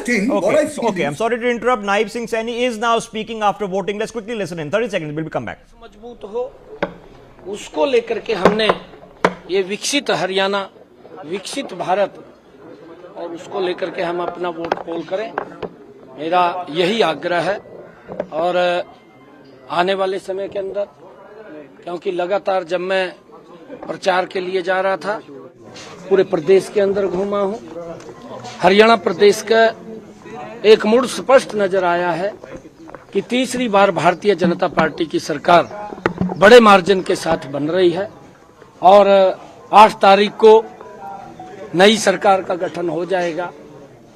thing, Okay, what I feel okay. I'm sorry to interrupt. Naib Singh Saini is now speaking after voting. Let's quickly listen in. 30 seconds. We'll come back. मजबूत हो, उसको लेकर के हमने ये विकसित हरियाणा, विकसित भारत, और उसको लेकर के हम अपना वोट पोल करें, मेरा यही आग्रह है। और आने वाले समय के अंदर, क्योंकि लगातार जब मैं प्रचार के लिए जा रहा था, पूरे प्रदेश के अंदर घूमा हूं, हरियाणा प्रदेश का एक मूड स्पष्ट नजर आया है कि तीसरी बार भारतीय जनता पार्टी की सरकार बड़े मार्जिन के साथ बन रही है और 8 तारीख को नई सरकार का गठन हो जाएगा।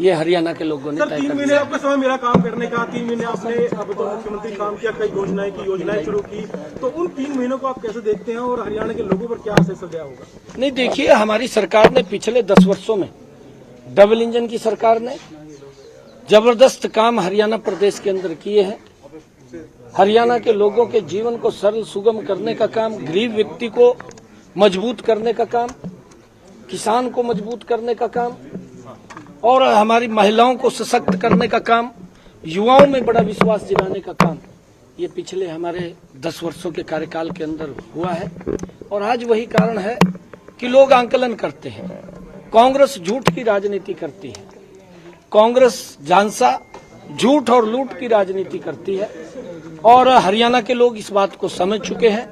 ये हरियाणा के लोगों ने तय 3 कर महीने दिया। आपका समय मेरा काम करने का, 3 महीने आपने अब तो मुख्यमंत्री काम किया, कई योजनाएं शुरू की, तो उन 3 महीनों को आप कैसे देखते हैं और हरियाणा के लोगों पर क्या असर गया होगा? नहीं, देखिए, हमारी सरकार ने पिछले 10 वर्षों में, डबल इंजन की सरकार ने जबरदस्त काम हरियाणा प्रदेश के अंदर किए हैं। हरियाणा के लोगों के जीवन को सरल सुगम करने का काम, गरीब व्यक्ति को मजबूत करने का काम, किसान को मजबूत करने का काम, और हमारी महिलाओं को सशक्त करने का काम, युवाओं में बड़ा विश्वास दिलाने का काम, ये पिछले हमारे 10 वर्षों के कार्यकाल के अंदर हुआ है। और आज वही कारण है कि लोग आंकलन करते हैं, कांग्रेस झूठ की राजनीति करती है, कांग्रेस झांसा झूठ और लूट की राजनीति करती है, और हरियाणा के लोग इस बात को समझ चुके हैं।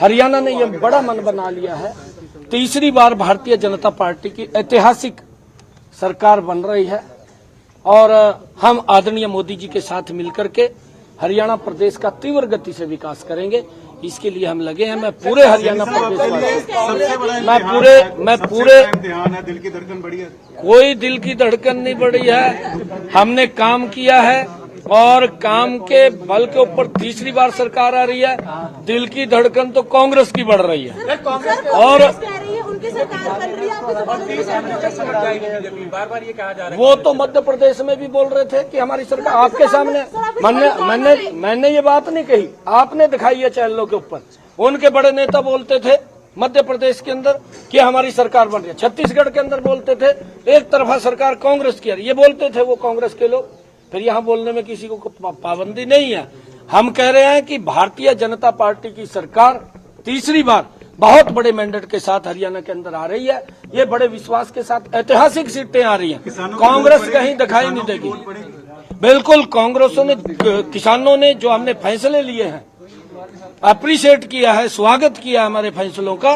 हरियाणा ने यह बड़ा मन बना लिया है, तीसरी बार भारतीय जनता पार्टी की ऐतिहासिक सरकार बन रही है और हम आदरणीय मोदी जी के साथ मिलकर के हरियाणा प्रदेश का तीव्र गति से विकास करेंगे। इसके लिए हम लगे हैं। मैं पूरे हरियाणा प्रदेश मैं पूरे दिल की धड़कन बढ़ी है? कोई दिल की धड़कन नहीं बढ़ी है। हमने काम किया है और काम के बल के ऊपर तीसरी बार सरकार आ रही है। दिल की धड़कन तो कांग्रेस की बढ़ रही है और उनकी सरकार बन रही है। बार-बार ये कहा जा रहा है। वो तो मध्य प्रदेश में भी बोल रहे थे कि हमारी सरकार आपके सामने, मैंने ये बात नहीं कही, आपने दिखाई है चैनलों के ऊपर। उनके बड़े नेता बोलते थे मध्य प्रदेश के अंदर कि हमारी सरकार बन रही है, छत्तीसगढ़ के अंदर बोलते थे एक तरफा सरकार कांग्रेस की, ये बोलते थे वो कांग्रेस के लोग। फिर यहाँ बोलने में किसी को पाबंदी नहीं है। हम कह रहे हैं कि भारतीय जनता पार्टी की सरकार तीसरी बार बहुत बड़े मैंडेट के साथ हरियाणा के अंदर आ रही है। ये बड़े विश्वास के साथ ऐतिहासिक सीटें आ रही हैं। कांग्रेस कहीं दिखाई नहीं देगी। बिल्कुल, कांग्रेसों ने, किसानों ने जो हमने फैसले लिए हैं अप्रिशिएट किया है, स्वागत किया हमारे फैसलों का।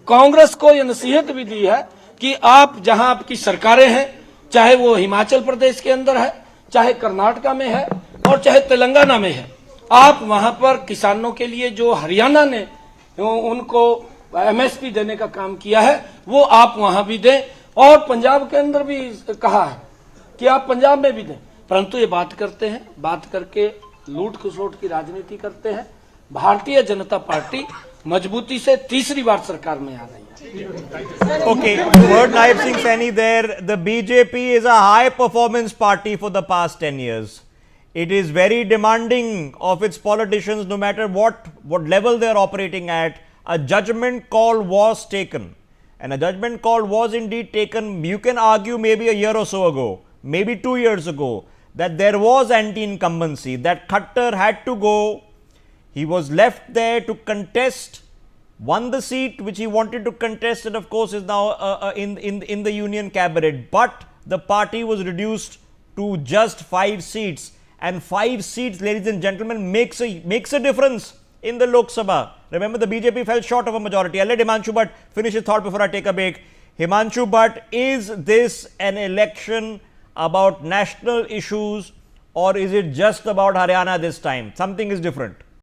कांग्रेस को यह नसीहत भी दी है कि आप जहां आपकी सरकारें हैं, चाहे वो हिमाचल प्रदेश के अंदर है, चाहे कर्नाटका में है और चाहे तेलंगाना में है, आप वहां पर किसानों के लिए जो हरियाणा ने उनको एमएसपी देने का काम किया है वो आप वहां भी दें। और पंजाब के अंदर भी कहा है कि आप पंजाब में भी दें। परंतु ये बात करते हैं, बात करके लूट खसोट की राजनीति करते हैं। भारतीय जनता पार्टी मजबूती से तीसरी बार सरकार में आ रही है। Okay, you heard Naib Singh Saini there. The BJP is a high performance party for the past 10 years. It is very demanding of its politicians, no matter what level they are operating at. A judgment call was taken, and a judgment call was indeed taken. You can argue maybe a year or so ago, maybe 2 years ago, that there was anti-incumbency, that Khattar had to go. He was left there to contest, won the seat which he wanted to contest, and of course is now in the union cabinet. But the party was reduced to just 5 seats, and 5 seats, ladies and gentlemen, makes a difference in the Lok Sabha. Remember, the BJP fell short of a majority. I'll let Himanshu Bhatt finish his thought before I take a break. Himanshu Bhatt, is this an election about national issues, or is it just about Haryana this time? Something is different.